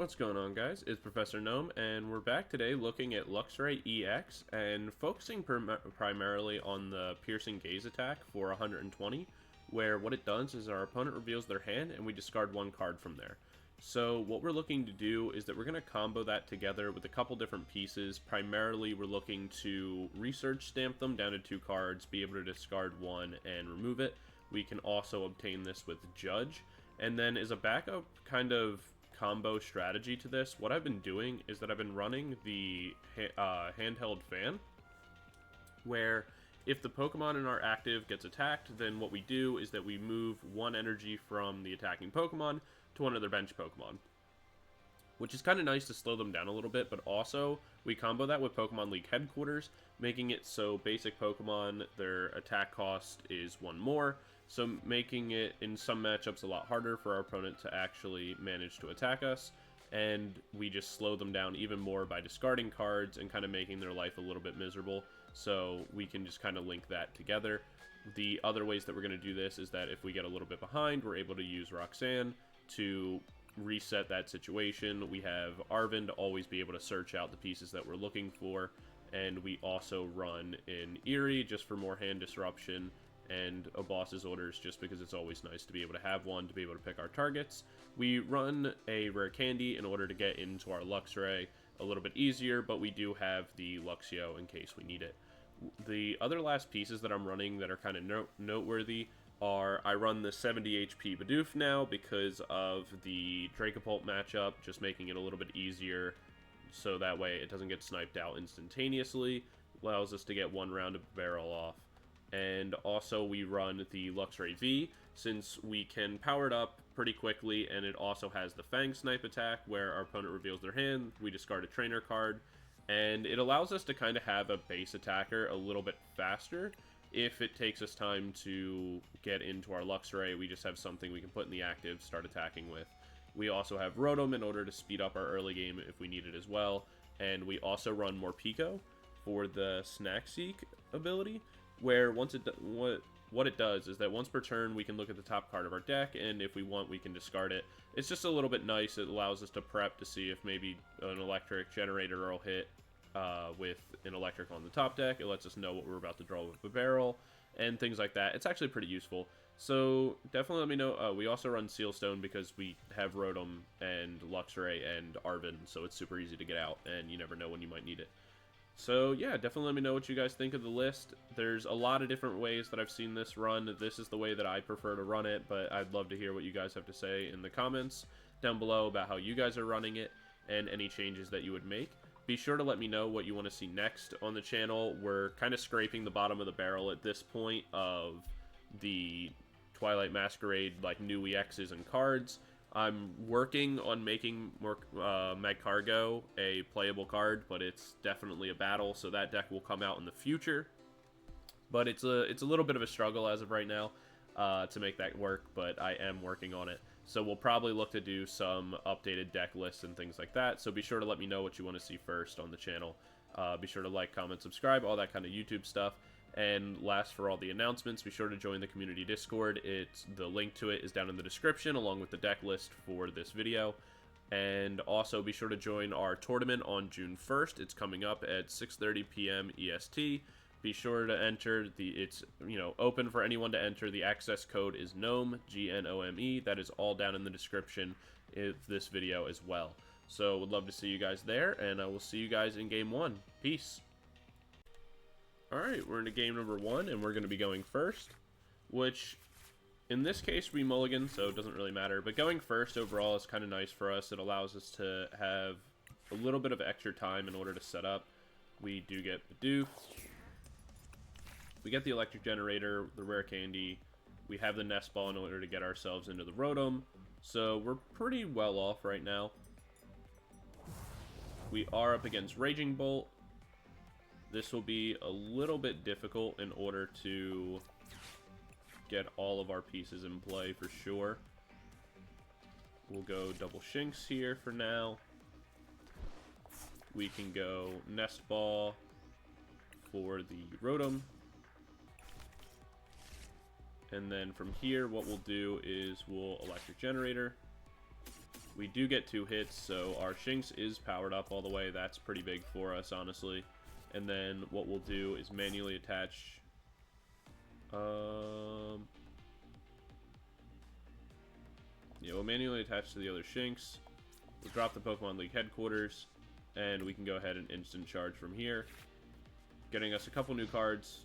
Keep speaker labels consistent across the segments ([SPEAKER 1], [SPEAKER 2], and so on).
[SPEAKER 1] What's going on, guys? It's Professor Gnome, and we're back today looking at Luxray EX and focusing primarily on the piercing gaze attack for 120, where what it does is our opponent reveals their hand and we discard one card from there. So what we're looking to do is that we're going to combo that together with a couple different pieces. Primarily, we're looking to research stamp them down to 2 cards, be able to discard one and remove it. We can also obtain this with Judge. And then as a backup kind of combo strategy to this, what I've been doing is that I've been running the Handheld Fan, where if the Pokemon in our active gets attacked, then what we do is that we move 1 energy from the attacking Pokemon to one of their bench Pokemon, which is kind of nice to slow them down a little bit, but also we combo that with Pokemon League Headquarters, making it so basic Pokemon, their attack cost is 1 more, so making it in some matchups a lot harder for our opponent to actually manage to attack us, and we just slow them down even more by discarding cards and kind of making their life a little bit miserable, so we can just kind of link that together. The other ways that we're going to do this is that if we get a little bit behind, we're able to use Roxanne to reset that situation. We have Arven to always be able to search out the pieces that we're looking for, and we also run in Eri just for more hand disruption, and a boss's orders just because it's always nice to be able to have one to be able to pick our targets. We run a Rare Candy in order to get into our Luxray a little bit easier, but we do have the Luxio in case we need it. The other last pieces that I'm running that are kind of noteworthy are I run the 70 HP Bidoof now because of the Dracopult matchup, just making it a little bit easier so that way it doesn't get sniped out instantaneously, allows us to get 1 round of barrel off. And also we run the Luxray V, since we can power it up pretty quickly, and it also has the Fang Snipe attack where our opponent reveals their hand, we discard a trainer card, and it allows us to kind of have a base attacker a little bit faster. If it takes us time to get into our Luxray, we just have something we can put in the active, start attacking with. We also have Rotom in order to speed up our early game if we need it as well, and we also run Morpeko for the Snack Seek ability, where what it does is that once per turn we can look at the top card of our deck, and if we want we can discard it. It's just a little bit nice. It allows us to prep to see if maybe an Electric Generator will hit with an Electric on the top deck. It lets us know what we're about to draw with Bibarel and things like that. It's actually pretty useful. So definitely let me know. We also run Sealstone because we have Rotom and Luxray and Arven, so it's super easy to get out and you never know when you might need it. So yeah, definitely let me know what you guys think of the list. There's a lot of different ways that I've seen this run. This is the way that I prefer to run it, but I'd love to hear what you guys have to say in the comments down below about how you guys are running it and any changes that you would make. Be sure to let me know what you want to see next on the channel. We're kind of scraping the bottom of the barrel at this point of the Twilight Masquerade, like new EXs and cards. I'm working on making more Magcargo a playable card, but it's definitely a battle, so that deck will come out in the future. But it's a little bit of a struggle as of right now to make that work, but I am working on it. So we'll probably look to do some updated deck lists and things like that, so be sure to let me know what you want to see first on the channel. Be sure to like, comment, subscribe, all that kind of YouTube stuff. And last, for all the announcements, be sure to join the community Discord. The link to it is down in the description, along with the deck list for this video. And also be sure to join our tournament on June 1st. It's coming up at 6:30 p.m. EST. Be sure to enter it's open for anyone to enter. The access code is Gnome, G-N-O-M-E. That is all down in the description of this video as well. So would love to see you guys there, and I will see you guys in game 1. Peace. Alright, we're into game number 1, and we're going to be going first, which, in this case, we mulligan, so it doesn't really matter, but going first overall is kind of nice for us. It allows us to have a little bit of extra time in order to set up. We do get Bidoof. We get the Electric Generator, the Rare Candy. We have the Nest Ball in order to get ourselves into the Rotom, so we're pretty well off right now. We are up against Raging Bolt. This will be a little bit difficult in order to get all of our pieces in play for sure. We'll go double Shinx here for now. We can go Nest Ball for the Rotom. And then from here, what we'll do is we'll Electric Generator. We do get 2 hits, so our Shinx is powered up all the way. That's pretty big for us, honestly. And then what we'll do is manually attach... yeah, we'll manually attach to the other Shinx. We'll drop the Pokemon League headquarters, and we can go ahead and instant charge from here, getting us a couple new cards,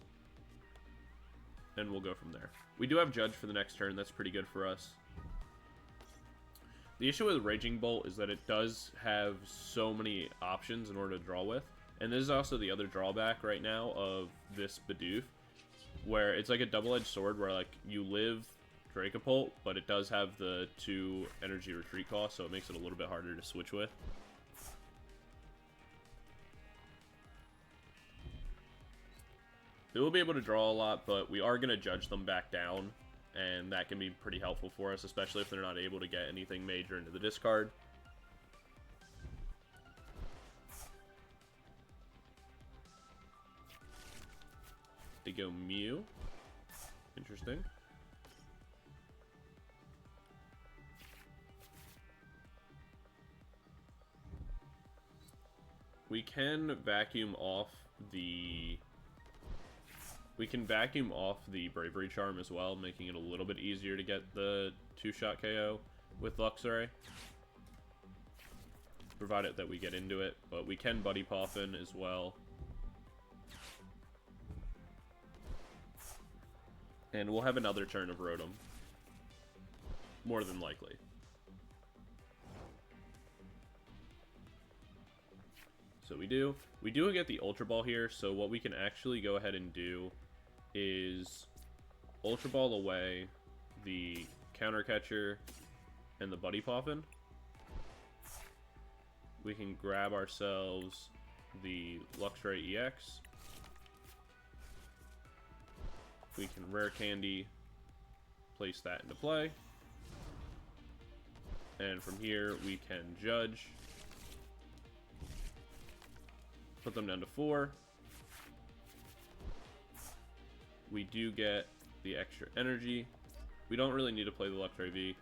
[SPEAKER 1] and we'll go from there. We do have Judge for the next turn. That's pretty good for us. The issue with Raging Bolt is that it does have so many options in order to draw with. And this is also the other drawback right now of this Bidoof, where it's like a double-edged sword where like you live Dracopult, but it does have the 2 energy retreat costs, so it makes it a little bit harder to switch with. They will be able to draw a lot, but we are going to judge them back down, and that can be pretty helpful for us, especially if they're not able to get anything major into the discard. They go Mew. Interesting. We can vacuum off the... Bravery Charm as well, making it a little bit easier to get the 2-shot KO with Luxray, provided that we get into it. But we can Buddy Poffin as well. And we'll have another turn of Rotom, more than likely. So we do get the Ultra Ball here, so what we can actually go ahead and do is Ultra Ball away the Counter Catcher and the Buddy Poffin. We can grab ourselves the Luxray EX. We can Rare Candy, place that into play. And from here, we can Judge. Put them down to 4. We do get the extra energy. We don't really need to play the Luxray V.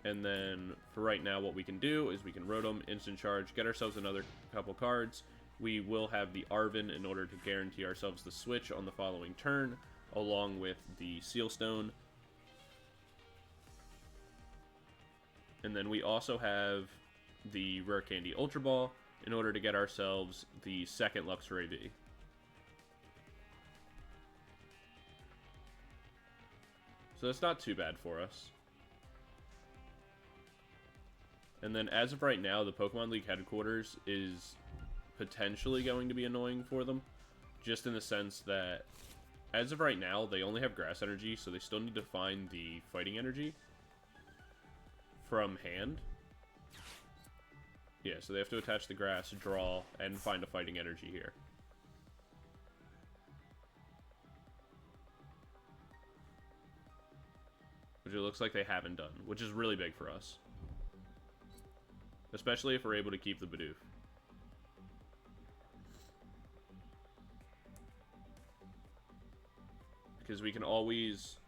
[SPEAKER 1] And then, for right now, what we can do is we can Rotom, instant charge, get ourselves another couple cards. We will have the Arven in order to guarantee ourselves the switch on the following turn, along with the Seal Stone. And then we also have the Rare Candy Ultra Ball in order to get ourselves the second Luxray V. So that's not too bad for us. And then as of right now, the Pokemon League headquarters is potentially going to be annoying for them, just in the sense that as of right now, they only have grass energy, so they still need to find the fighting energy from hand. Yeah, so they have to attach the grass, draw, and find a fighting energy here. Which it looks like they haven't done, which is really big for us. Especially if we're able to keep the Bidoof. Because we can always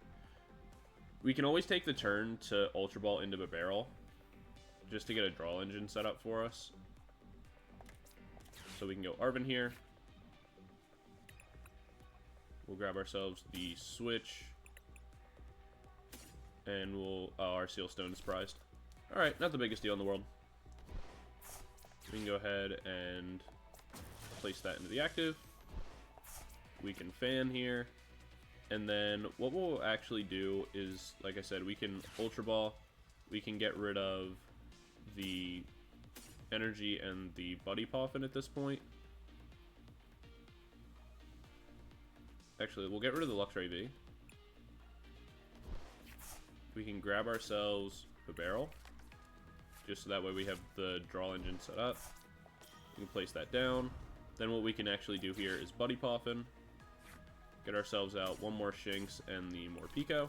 [SPEAKER 1] take the turn to Ultra Ball into Bibarel, just to get a draw engine set up for us. So we can go Arven here. We'll grab ourselves the Switch. And we'll... oh, our Seal Stone is prized. Alright, not the biggest deal in the world. We can go ahead and place that into the active. We can fan here. And then what we'll actually do is, like I said, we can Ultra Ball. We can get rid of the energy and the Buddy Poffin at this point. Actually, we'll get rid of the Luxray V. We can grab ourselves the barrel, just so that way we have the draw engine set up. We can place that down. Then what we can actually do here is Buddy Poffin. Get ourselves out one more Shinx and the Morpeko.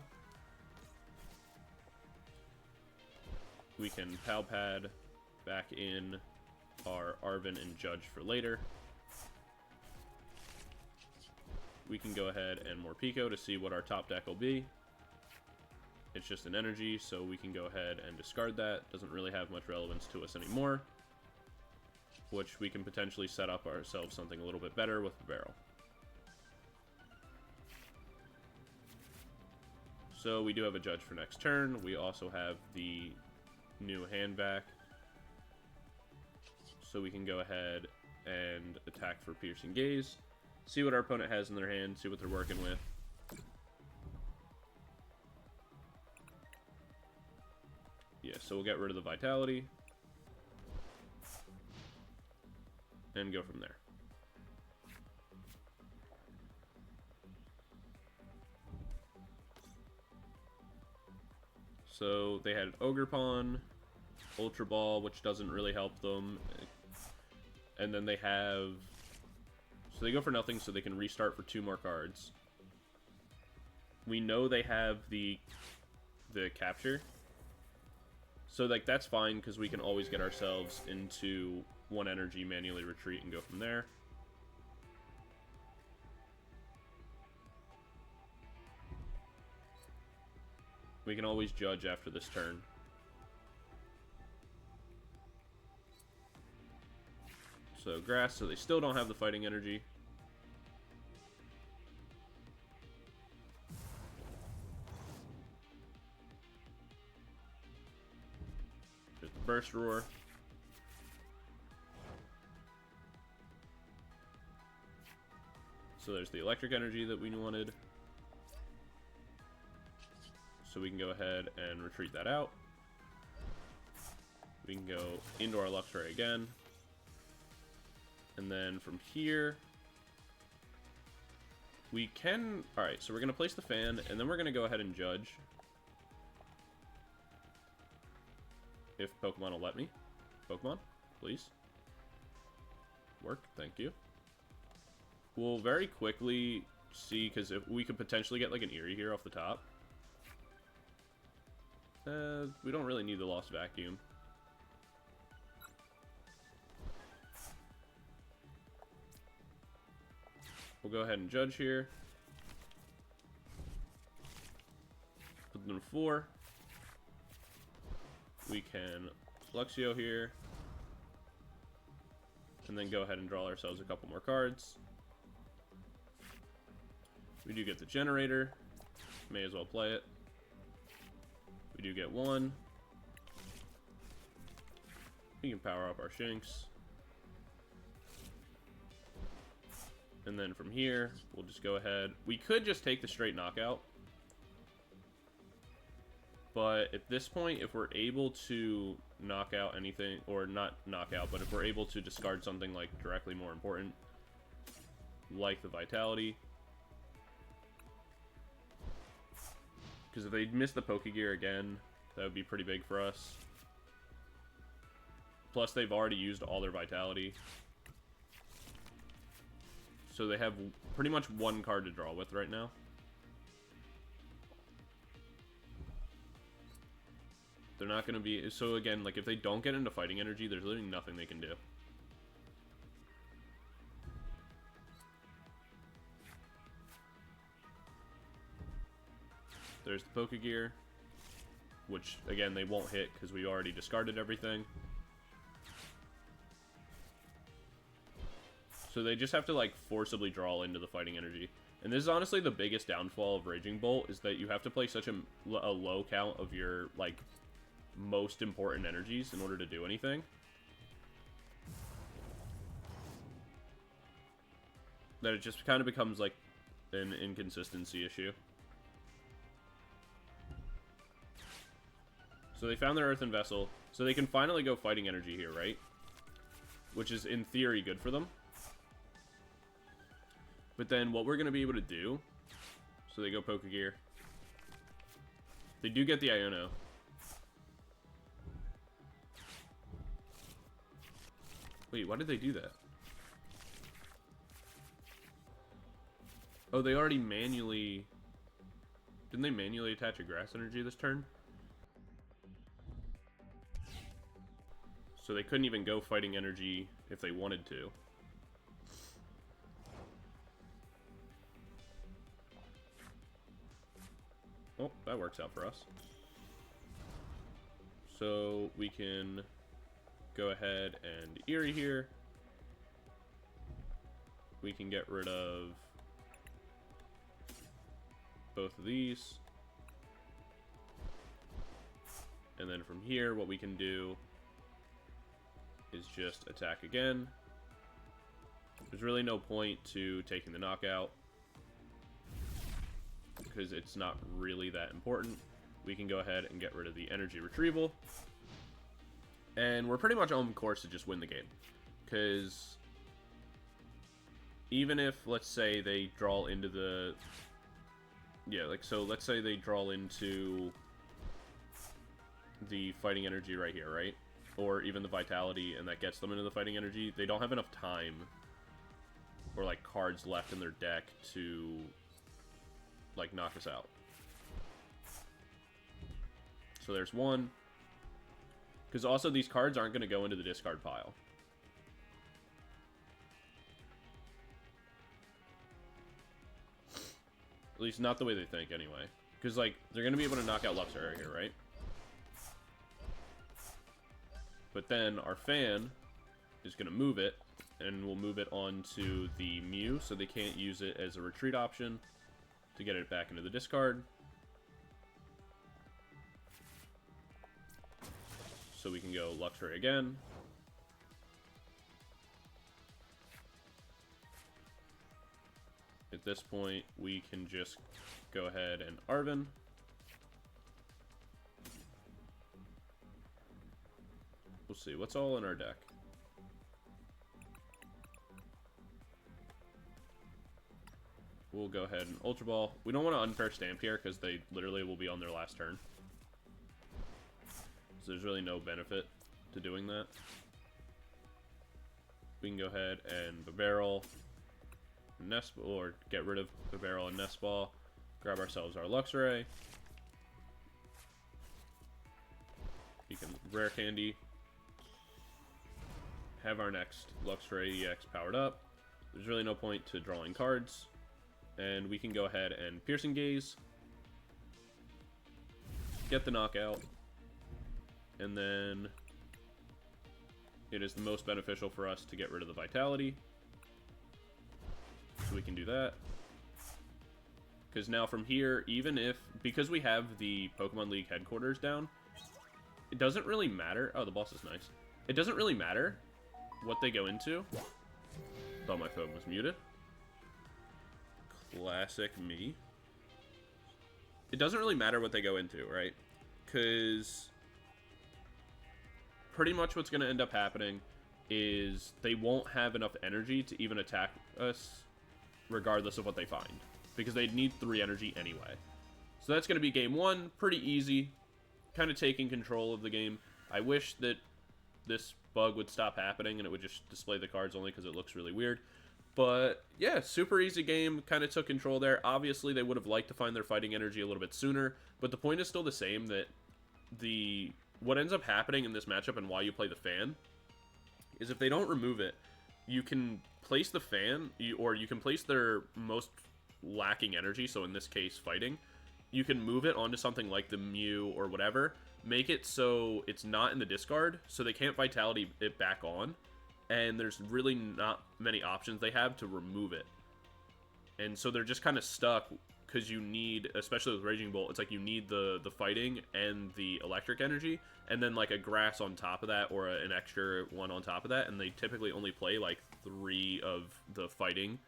[SPEAKER 1] We can Pal Pad back in our Arven and Judge for later. We can go ahead and Morpeko to see what our top deck will be. it's just an energy, so we can go ahead and discard that. Doesn't really have much relevance to us anymore, which we can potentially set up ourselves something a little bit better with Bibarel. So we do have a Judge for next turn. We also have the new hand back, so we can go ahead and attack for Piercing Gaze, see what our opponent has in their hand, see what they're working with. Yeah, so we'll get rid of the Vitality and go from there. So they had Ogerpon, Ultra Ball, which doesn't really help them. And then they have... So they go for nothing, so they can restart for 2 more cards. We know they have the capture. So, like, that's fine, because we can always get ourselves into 1 energy, manually retreat, and go from there. We can always Judge after this turn. So, Grass, so they still don't have the fighting energy. There's the Burst Roar. So there's the electric energy that we wanted. So we can go ahead and retreat that out. We can go into our Luxray again. And then from here, we can... Alright, so we're going to place the fan, and then we're going to go ahead and Judge. If Pokemon will let me. Pokemon, please. Work, thank you. We'll very quickly see, because if we could potentially get like an Eri here off the top. We don't really need the Lost Vacuum. We'll go ahead and Judge here. Put them to 4. We can Luxio here. And then go ahead and draw ourselves a couple more cards. We do get the Generator. May as well play it. We do get 1. We can power up our Shinx. And then from here, we'll just go ahead. We could just take the straight knockout. But at this point, if we're able to knock out anything, or not knock out, but if we're able to discard something like directly more important, like the Vitality. Because if they miss the Pokegear again, that would be pretty big for us. Plus, they've already used all their Vitality. So they have pretty much 1 card to draw with right now. They're not going to be... So again, like if they don't get into fighting energy, there's literally nothing they can do. There's the Pokegear, which again they won't hit because we already discarded everything. So they just have to like forcibly draw into the fighting energy. And this is honestly the biggest downfall of Raging Bolt, is that you have to play such a low count of your like most important energies in order to do anything. That it just kind of becomes like an inconsistency issue. So they found their Earthen Vessel, so they can finally go fighting energy here, right? Which is in theory good for them. But then what we're going to be able to do, so they go Pokegear. They do get the Iono. Wait, why did they do that? Oh, they already manually... Didn't they manually attach a Grass Energy this turn? So they couldn't even go fighting energy if they wanted to. Oh, that works out for us. So we can go ahead and Eri here. We can get rid of both of these. And then from here, what we can do is just attack again. There's really no point to taking the knockout, because it's not really that important. We can go ahead and get rid of the energy retrieval. And we're pretty much on course to just win the game. Because even if, let's say, they draw into the... Yeah, like, so let's say they draw into the fighting energy right here, right? Or even the vitality, and that gets them into the fighting energy. They don't have enough time or, like, cards left in their deck to, like, knock us out. So there's one. Because also these cards aren't going to go into the discard pile. At least not the way they think, anyway. Because, like, they're going to be able to knock out Luxray here, right? But then our fan is going to move it, and we'll move it onto the Mew, so they can't use it as a retreat option to get it back into the discard. So we can go Luxray again. At this point, we can just go ahead and Arven. We'll see, what's all in our deck? We'll go ahead and Ultra Ball. We don't want to Unfair Stamp here, because they literally will be on their last turn. So there's really no benefit to doing that. We can go ahead and Bibarel Nest Ball, or get rid of Bibarel and Nest Ball. Grab ourselves our Luxray. We can Rare Candy. Have our next Luxray EX powered up. There's really no point to drawing cards. And we can go ahead and Piercing Gaze. Get the knockout. And then it is the most beneficial for us to get rid of the vitality. So we can do that. Because now from here, even if, because we have the Pokemon League headquarters down, it doesn't really matter. Oh, the boss is nice. It doesn't really matter what they go into. Thought my phone was muted. Classic me. It doesn't really matter what they go into, right? Because pretty much what's going to end up happening is they won't have enough energy to even attack us regardless of what they find, because they'd need 3 energy anyway. So that's going to be game 1. Pretty easy. Kind of taking control of the game. I wish that this bug would stop happening and it would just display the cards only because it looks really weird. But yeah, super easy game. Kind of took control there. Obviously, they would have liked to find their fighting energy a little bit sooner, but the point is still the same, that what ends up happening in this matchup and why you play the fan is if they don't remove it, you can place the fan, or you can place their most lacking energy, so in this case, fighting. You can move it onto something like the Mew or whatever, make it so it's not in the discard, so they can't Vitality it back on, and there's really not many options they have to remove it. And so they're just kind of stuck, because you need, especially with Raging Bolt, it's like you need the fighting and the electric energy, and then like a grass on top of that, or an extra one on top of that, and they typically only play like 3 of the fighting,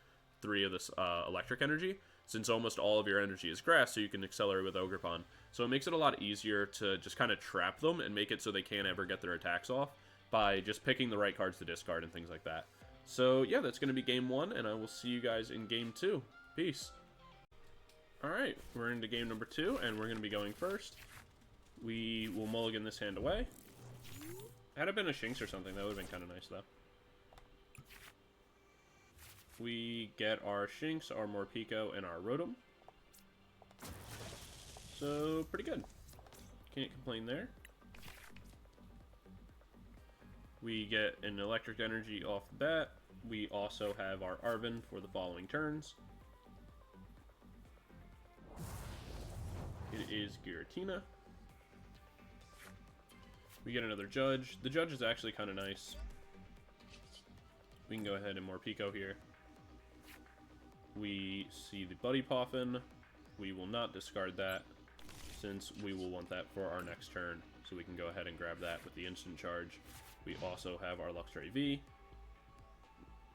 [SPEAKER 1] 3 of this electric energy, since almost all of your energy is grass, so you can accelerate with Ogerpon. So it makes it a lot easier to just kind of trap them and make it so they can't ever get their attacks off by just picking the right cards to discard and things like that. So yeah, that's going to be game 1, and I will see you guys in game 2. Peace. Alright, we're into game number 2, and we're going to be going first. We will mulligan this hand away. Had it been a Shinx or something, that would have been kind of nice, though. We get our Shinx, our Morpeko, and our Rotom. So, pretty good. Can't complain there. We get an electric energy off the bat. We also have our Arven for the following turns. It is Giratina. We get another Judge. The Judge is actually kind of nice. We can go ahead and Morpeko here. We see the Buddy Poffin. We will not discard that, since we will want that for our next turn. So we can go ahead and grab that with the instant charge. We also have our Luxray V.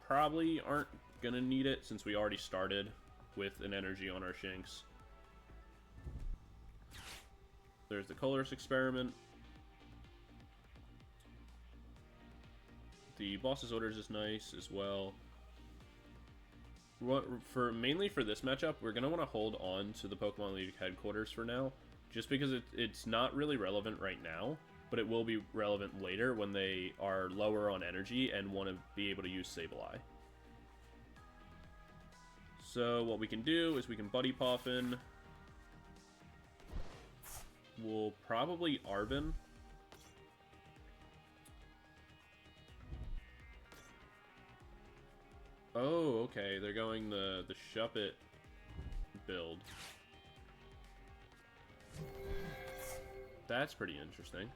[SPEAKER 1] Probably aren't gonna need it, since we already started with an energy on our Shinx. There's the Colorless Experiment. The Boss's Orders is nice as well. Mainly for this matchup, we're going to want to hold on to the Pokemon League headquarters for now, just because it's not really relevant right now, but it will be relevant later when they are lower on energy and want to be able to use Sableye. So what we can do is we can Buddy Poffin. We'll probably Arven. Oh, okay. They're going the Shuppet build. That's pretty interesting.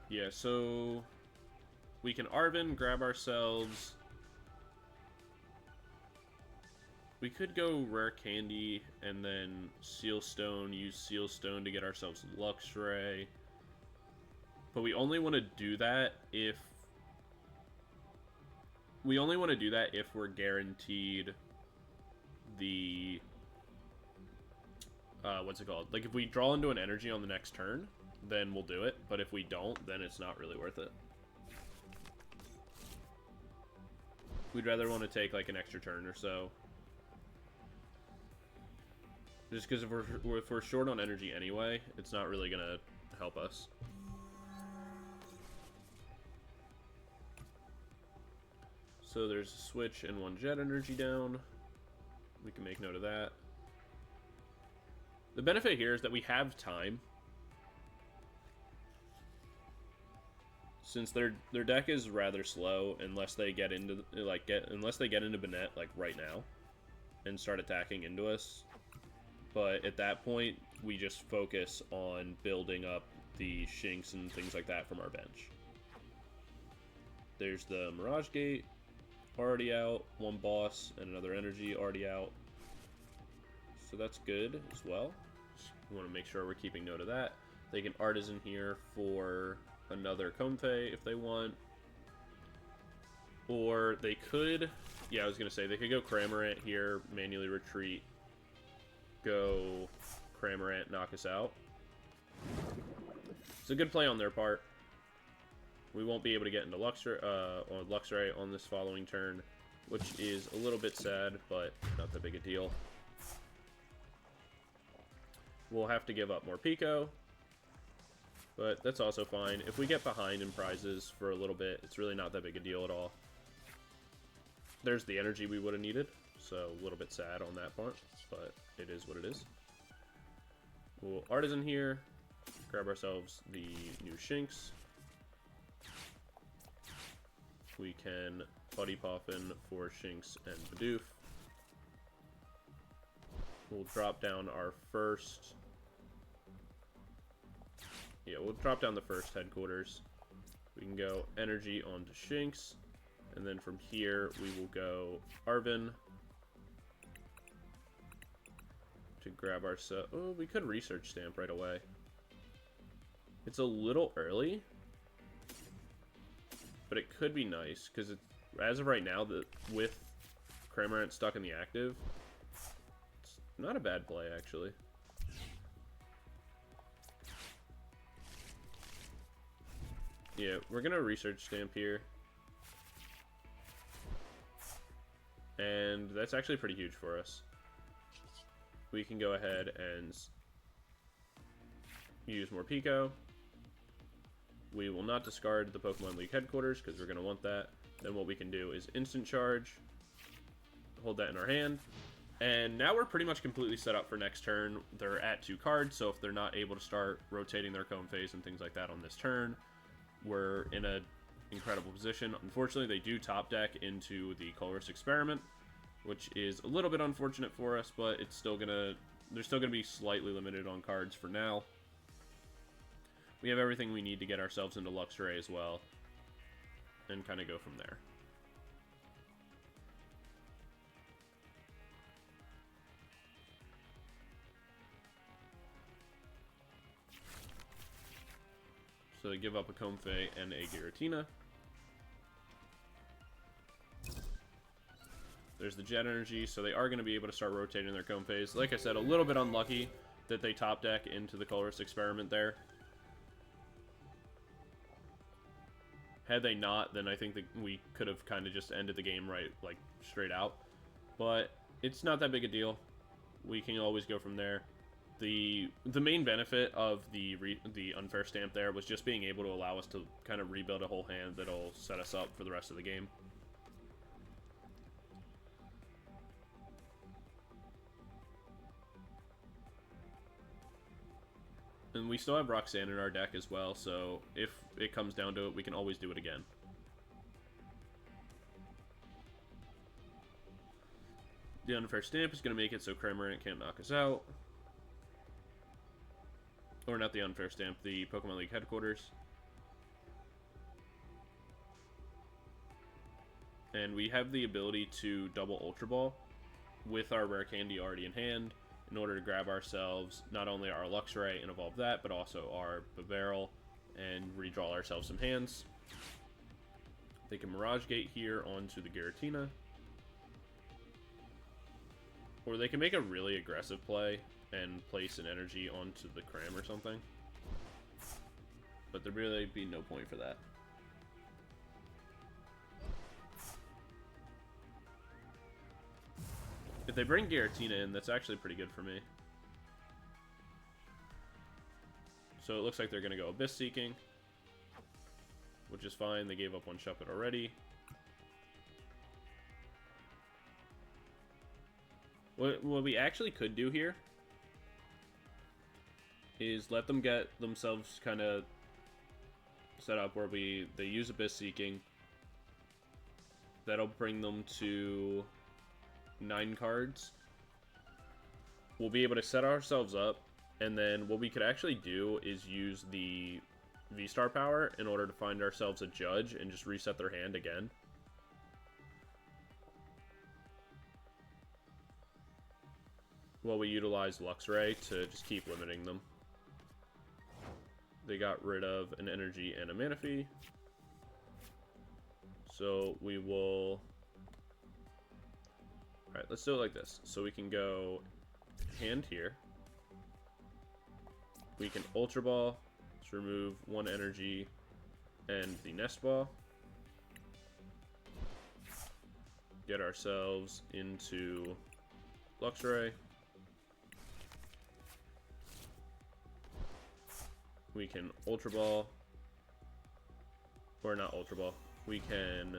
[SPEAKER 1] Yeah, so we can Arven, grab ourselves. We could go Rare Candy and then Seal Stone, use Seal Stone to get ourselves Luxray. But we only want to do that if we're guaranteed the what's it called? Like if we draw into an energy on the next turn, then we'll do it. But if we don't, then it's not really worth it. We'd rather want to take like an extra turn or so. Just because if we're short on energy anyway, it's not really gonna help us. So there's a Switch and 1 Jet energy down. We can make note of that. The benefit here is that we have time. Since their deck is rather slow unless they get into Banette like right now and start attacking into us. But at that point, we just focus on building up the Shinx and things like that from our bench. There's the Mirage Gate already out, 1 boss and another energy already out. So that's good as well. Just want to make sure we're keeping note of that. They can Artisan here for another Comfey if they want. Or they could, yeah, I was going to say, they could go Cramorant here, manually retreat, go Cramorant, knock us out. It's a good play on their part. We won't be able to get into Luxray on this following turn, which is a little bit sad, but not that big a deal. We'll have to give up Morpeko, but that's also fine. If we get behind in prizes for a little bit, it's really not that big a deal at all. There's the energy we would have needed, so a little bit sad on that part, but it is what it is. We'll Artisan here, grab ourselves the new Shinx. We can Buddy Poffin for Shinx and Bidoof. We'll drop down our first... Yeah, we'll drop down the first headquarters. We can go energy onto Shinx. And then from here, we will go Arven. To grab ourselves... Oh, we could Research Stamp right away. It's a little early. But it could be nice, because as of right now, with Cramorant stuck in the active, it's not a bad play, actually. Yeah, we're going to Research Stamp here. And that's actually pretty huge for us. We can go ahead and use Morpeko. We will not discard the Pokemon League headquarters because we're going to want that. Then what we can do is instant charge, hold that in our hand, and now we're pretty much completely set up for next turn. They're at 2 cards, so if they're not able to start rotating their Comb Phase and things like that on this turn, we're in a incredible position. Unfortunately, they do top deck into the Colorless Experiment, which is a little bit unfortunate for us, but it's still gonna, they're still gonna be slightly limited on cards for now. We have everything we need to get ourselves into Luxray as well, and kind of go from there. So they give up a Comfey and a Giratina. There's the Jet Energy, so they are going to be able to start rotating their Comfeys. Like I said, a little bit unlucky that they top deck into the Colorless Experiment there. Had they not, then I think that we could have kind of just ended the game right, like, straight out. But it's not that big a deal. We can always go from there. The main benefit of the Unfair Stamp there was just being able to allow us to kind of rebuild a whole hand that'll set us up for the rest of the game. And we still have Roxanne in our deck as well, so if it comes down to it, we can always do it again. The Unfair Stamp is going to make it so Cramorant can't knock us out. Or not the Unfair Stamp, the Pokemon League Headquarters. And we have the ability to double Ultra Ball with our Rare Candy already in hand in order to grab ourselves not only our Luxray and evolve that, but also our Bibarel and redraw ourselves some hands. They can Mirage Gate here onto the Giratina. Or they can make a really aggressive play and place an energy onto the Cram or something. But there'd really be no point for that. If they bring Giratina in, that's actually pretty good for me. So it looks like they're going to go Abyss Seeking, which is fine. They gave up one Shuppet already. What we actually could do here is let them get themselves kind of set up where they use Abyss Seeking. That'll bring them to 9 cards. We'll be able to set ourselves up, and then what we could actually do is use the V-Star power in order to find ourselves a Judge and just reset their hand again. While we utilize Luxray to just keep limiting them. They got rid of an energy and a Manaphy. So we will... Alright, let's do it like this. So we can go hand here. We can Ultra Ball to remove one energy and the Nest Ball. Get ourselves into Luxray. We can Ultra Ball, or not Ultra Ball, we can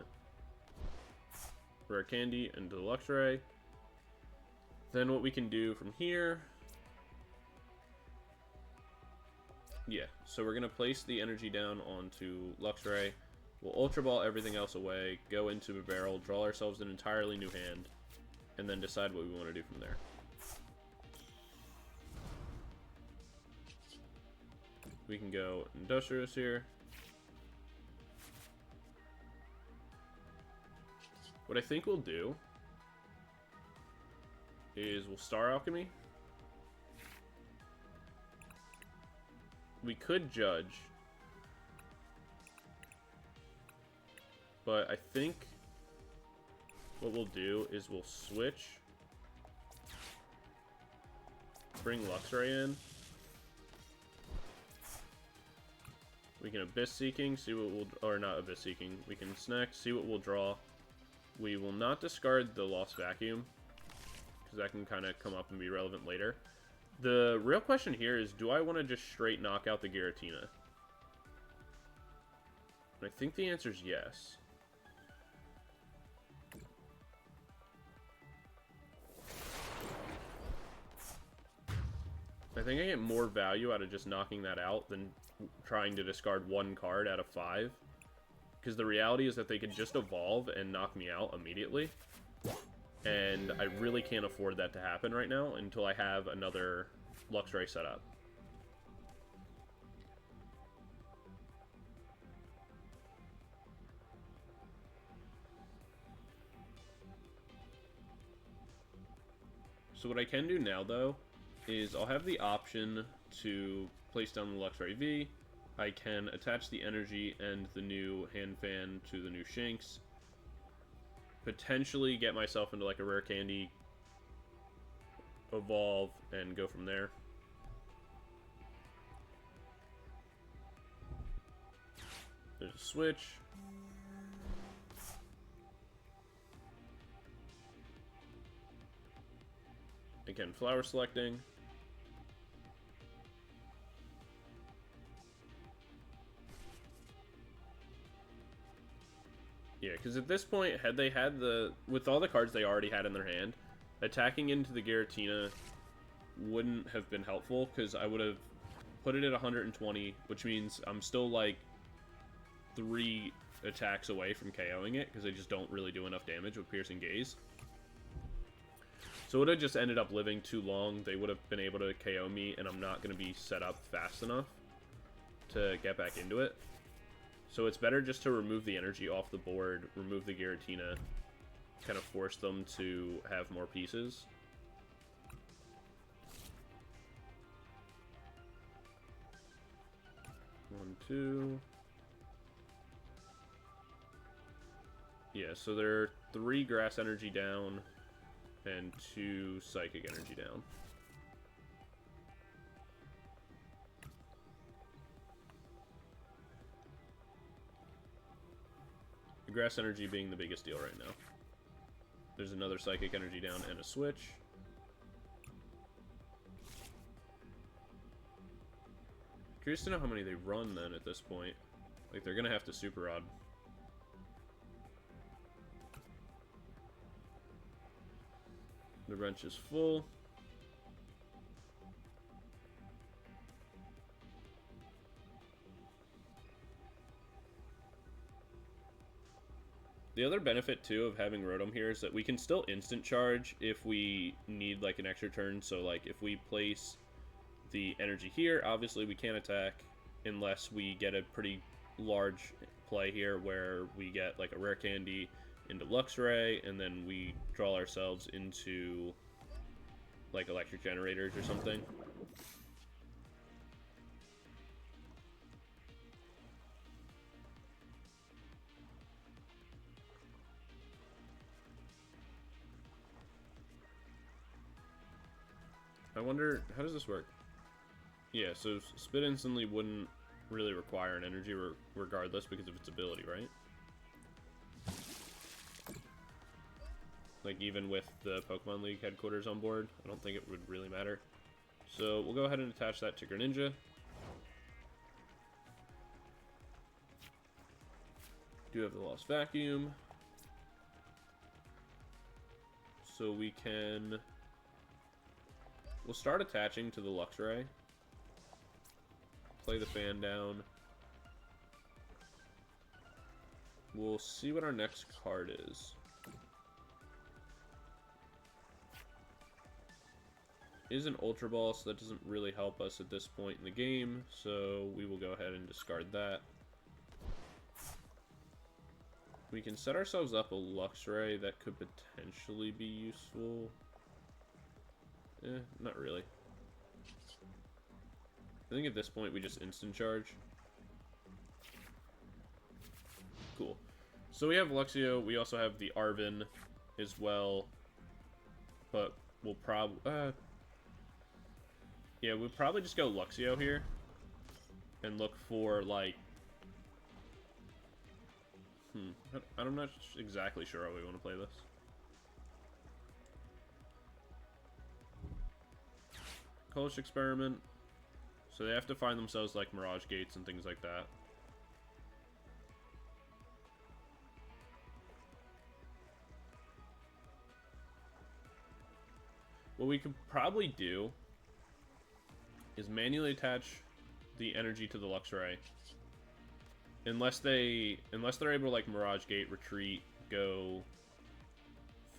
[SPEAKER 1] Rare Candy into the Luxray. Then what we can do from here, yeah, so we're going to place the energy down onto Luxray. We'll Ultra Ball everything else away, go into Bibarel, draw ourselves an entirely new hand, and then decide what we want to do from there. We can go Industrious here. What I think we'll do is we'll Star Alchemy. We could Judge, but I think what we'll do is we'll switch, bring Luxray in. We can Abyss Seeking, see what we'll, or not Abyss Seeking, we can Snack, see what we'll draw. We will not discard the Lost Vacuum, because that can kind of come up and be relevant later. The real question here is, do I want to just straight knock out the Giratina? And I think the answer is yes. I think I get more value out of just knocking that out than trying to discard one card out of 5. because the reality is that they could just evolve and knock me out immediately. And I really can't afford that to happen right now until I have another Luxray set up. So what I can do now, though, is I'll have the option to place down the Luxray V. I can attach the energy and the new hand fan to the new Shinx. Potentially get myself into like a Rare Candy, evolve, and go from there. There's a switch. Again, flower selecting. Yeah, because at this point, had they had with all the cards they already had in their hand, attacking into the Giratina wouldn't have been helpful, because I would have put it at 120, which means I'm still like 3 attacks away from KOing it, because I just don't really do enough damage with Piercing Gaze. So it would have just ended up living too long. They would have been able to KO me, and I'm not going to be set up fast enough to get back into it. So it's better just to remove the energy off the board, remove the Giratina, kind of force them to have more pieces. One, two. Yeah, so there are 3 grass energy down and 2 psychic energy down. The grass energy being the biggest deal right now. There's another psychic energy down and a switch. Curious to know how many they run then at this point. Like, they're gonna have to super rod. The wrench is full. The other benefit, too, of having Rotom here is that we can still instant charge if we need, like, an extra turn. So, like, if we place the energy here, obviously we can't attack unless we get a pretty large play here where we get, like, a Rare Candy into Luxray, and then we draw ourselves into, like, Electric Generators or something. I wonder, how does this work? Yeah, so Spit instantly wouldn't really require an energy regardless because of its ability, right? Like, even with the Pokemon League headquarters on board, I don't think it would really matter. So we'll go ahead and attach that to Greninja. Do have the Lost Vacuum. So we can... We'll start attaching to the Luxray. Play the fan down. We'll see what our next card is. It is an Ultra Ball, so that doesn't really help us at this point in the game, so we will go ahead and discard that. We can set ourselves up a Luxray that could potentially be useful. Not really. I think at this point we just instant charge. Cool. So we have Luxio, we also have the Arven as well, but we'll probably... yeah, we'll probably just go Luxio here and look for, like... I'm not exactly sure how we want to play this. Collish Experiment. So they have to find themselves, like, Mirage Gates and things like that. What we could probably do is manually attach the energy to the Luxray, Unless they're able to, like, Mirage Gate, retreat, go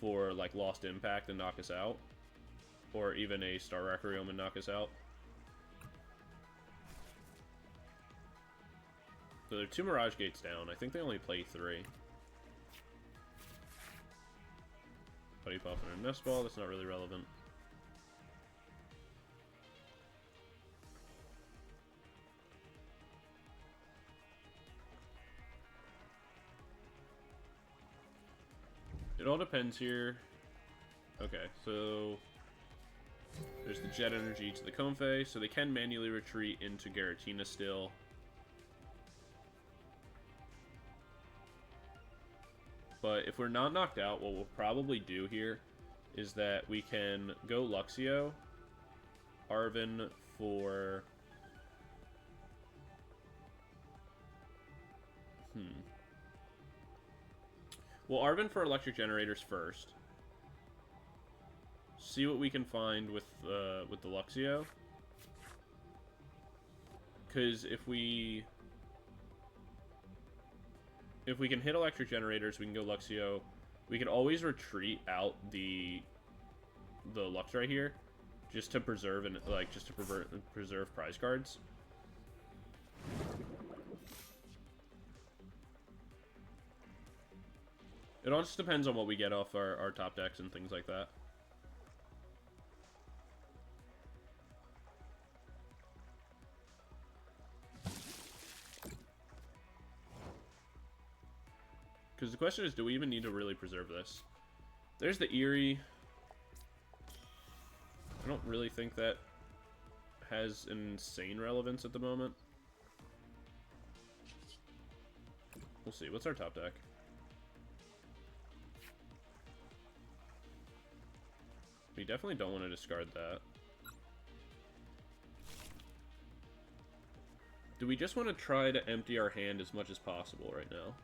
[SPEAKER 1] for, like, Lost Impact and knock us out. Or even a Star Requiem and knock us out. So there are 2 Mirage Gates down. I think they only play 3. Buddy Poffin and Nest Ball, that's not really relevant. It all depends here. Okay, so there's the Jet Energy to the Comfey, so they can manually retreat into Giratina still. But if we're not knocked out, what we'll probably do here is that we can go Luxio, Arven for... Well, Arven for Electric Generators first. See what we can find with the Luxio. Because if we can hit Electric Generators, we can go Luxio. We can always retreat out the Lux right here, just to preserve and preserve prize cards. It all just depends on what we get off our top decks and things like that. Because the question is, do we even need to really preserve this? There's the Eri. I don't really think that has insane relevance at the moment. We'll see. What's our top deck? We definitely don't want to discard that. Do we just want to try to empty our hand as much as possible right now?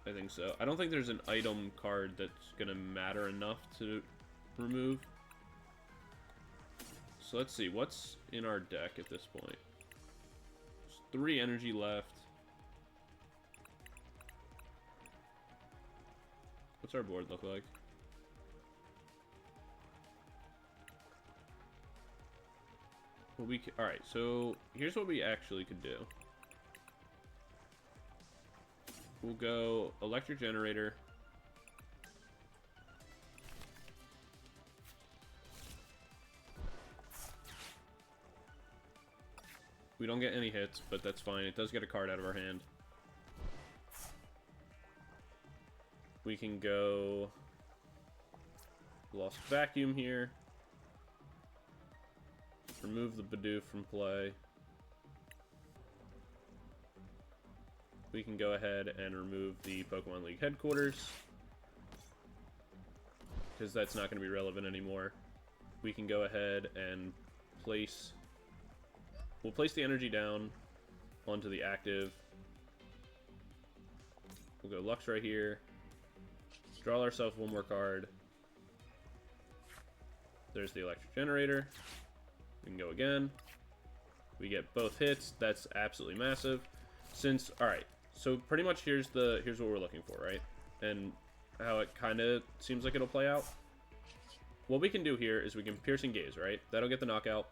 [SPEAKER 1] I think so. I don't think there's an item card that's going to matter enough to remove. So let's see. What's in our deck at this point? There's 3 energy left. What's our board look like? Well, alright, so here's what we actually could do. We'll go Electric Generator. We don't get any hits, but that's fine. It does get a card out of our hand. We can go Lost Vacuum here. Remove the Bidoof from play. We can go ahead and remove the Pokemon League headquarters, because that's not going to be relevant anymore. We can go ahead and place... We'll place the energy down onto the active. We'll go Lux right here. Draw ourselves one more card. There's the Electric Generator. We can go again. We get both hits. That's absolutely massive. Since, alright, so pretty much here's what we're looking for, right? And how it kind of seems like it'll play out. What we can do here is we can Piercing Gaze, right? That'll get the knockout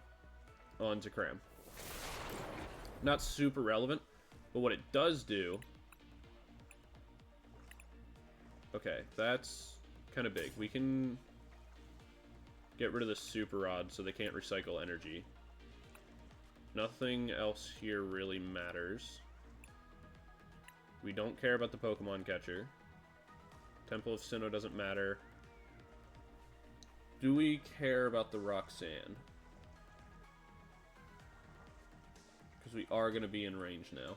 [SPEAKER 1] onto Cram. Not super relevant, but what it does do... Okay, that's kind of big. We can get rid of the Super Rod so they can't recycle energy. Nothing else here really matters. We don't care about the Pokemon Catcher. Temple of Sinnoh doesn't matter. Do we care about the Roxanne? Because we are going to be in range now.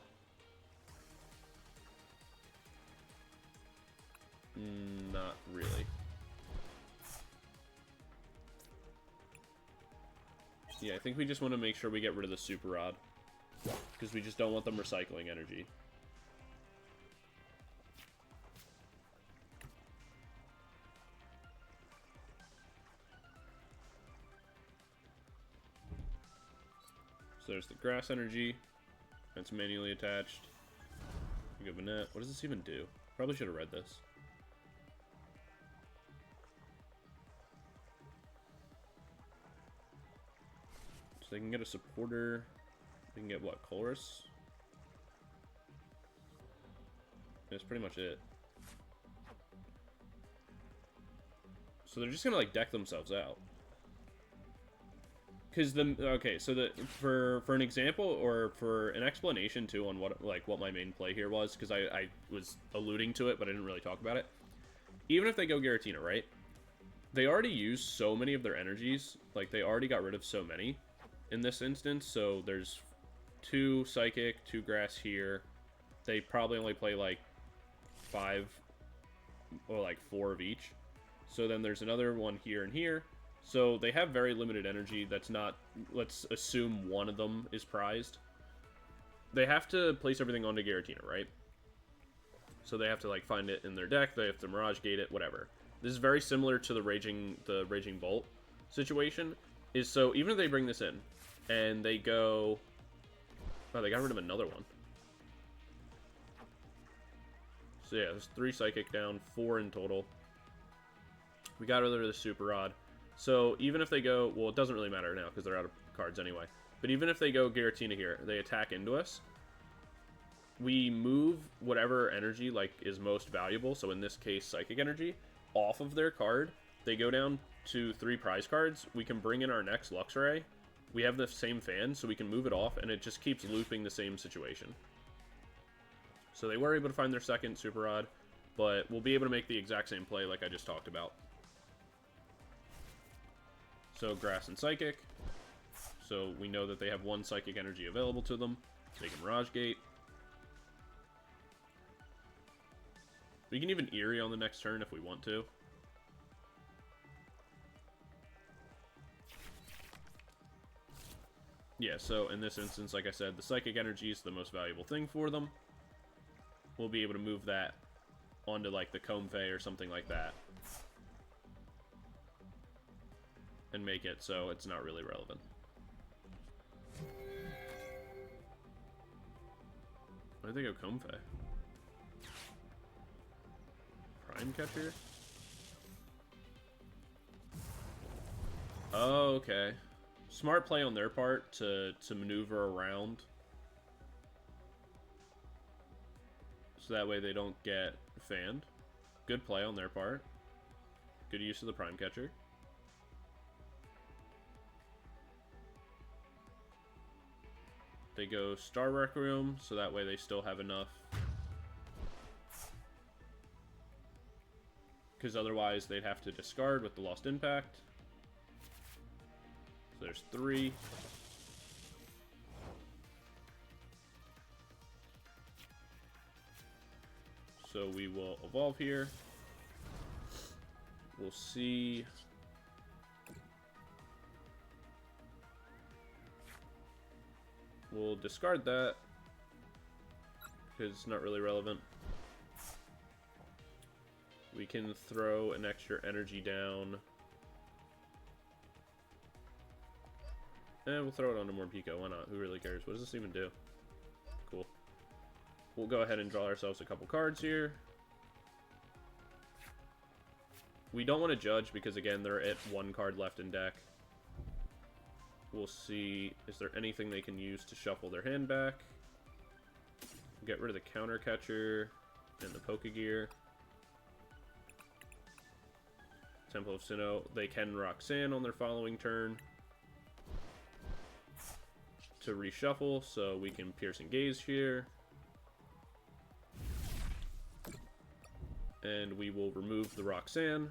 [SPEAKER 1] Not really. Yeah, I think we just want to make sure we get rid of the Super Rod. Because we just don't want them recycling energy. So there's the Grass Energy. That's manually attached. Give a net. What does this even do? Probably should have read this. So they can get a supporter. They can get what? Chorus? That's pretty much it. So they're just gonna like deck themselves out. Because okay, so for an example or for an explanation too on what my main play here was, because I was alluding to it but I didn't really talk about it. Even if they go Giratina, right? They already used so many of their energies, like they already got rid of so many in this instance. So there's 2 Psychic, 2 Grass here. They probably only play like 5 or like 4 of each. So then there's another one here and here. So they have very limited energy. That's not, let's assume one of them is prized. They have to place everything onto Giratina, right? So they have to like find it in their deck. They have to Mirage Gate it, whatever. This is very similar to the Raging Bolt situation. Is so even if they bring this in and they go, oh, they got rid of another one. So yeah, there's 3 Psychic down, 4 in total. We got rid of the Super Rod. So even if they go, well, it doesn't really matter now because they're out of cards anyway. But even if they go Giratina here, they attack into us. We move whatever energy like is most valuable. So in this case, Psychic Energy off of their card. They go down to 3 prize cards. We can bring in our next Luxray. We have the same fan, so we can move it off, and it just keeps looping the same situation. So they were able to find their second Super Rod, but we'll be able to make the exact same play like I just talked about. So Grass and Psychic. So we know that they have 1 Psychic Energy available to them. They can Mirage Gate. We can even Eri on the next turn if we want to. Yeah, so in this instance, like I said, the Psychic Energy is the most valuable thing for them. We'll be able to move that onto like the Comfey or something like that. And make it so it's not really relevant. Why did they go Comfey? Prime Catcher? Oh, okay. Smart play on their part to maneuver around. So that way they don't get fanned. Good play on their part. Good use of the Prime Catcher. They go Star Requiem, so that way they still have enough. Because otherwise they'd have to discard with the Lost Impact. So there's 3. So we will evolve here. We'll see. We'll discard that because it's not really relevant. We can throw an extra energy down. And we'll throw it onto Morpeko. Why not? Who really cares? What does this even do? Cool. We'll go ahead and draw ourselves a couple cards here. We don't want to judge because, again, they're at 1 card left in deck. We'll see, is there anything they can use to shuffle their hand back? Get rid of the Counter Catcher and the Pokegear. Temple of Sinnoh. They can Roxanne on their following turn to reshuffle, so we can Piercing Gaze here. And we will remove the Roxanne.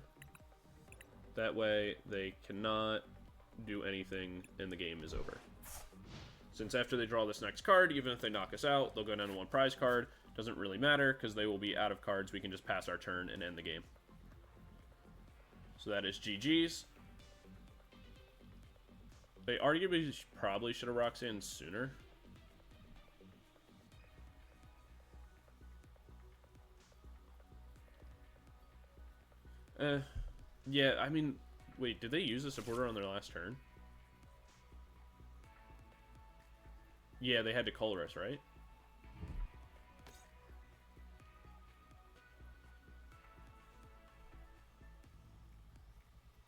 [SPEAKER 1] That way they cannot do anything and the game is over. Since after they draw this next card, even if they knock us out, they'll go down to 1 prize card. Doesn't really matter because they will be out of cards. We can just pass our turn and end the game. So that is GG's. They arguably probably should have Roxanne sooner. Yeah, I mean, wait, did they use a supporter on their last turn? Yeah, they had to Colress, right?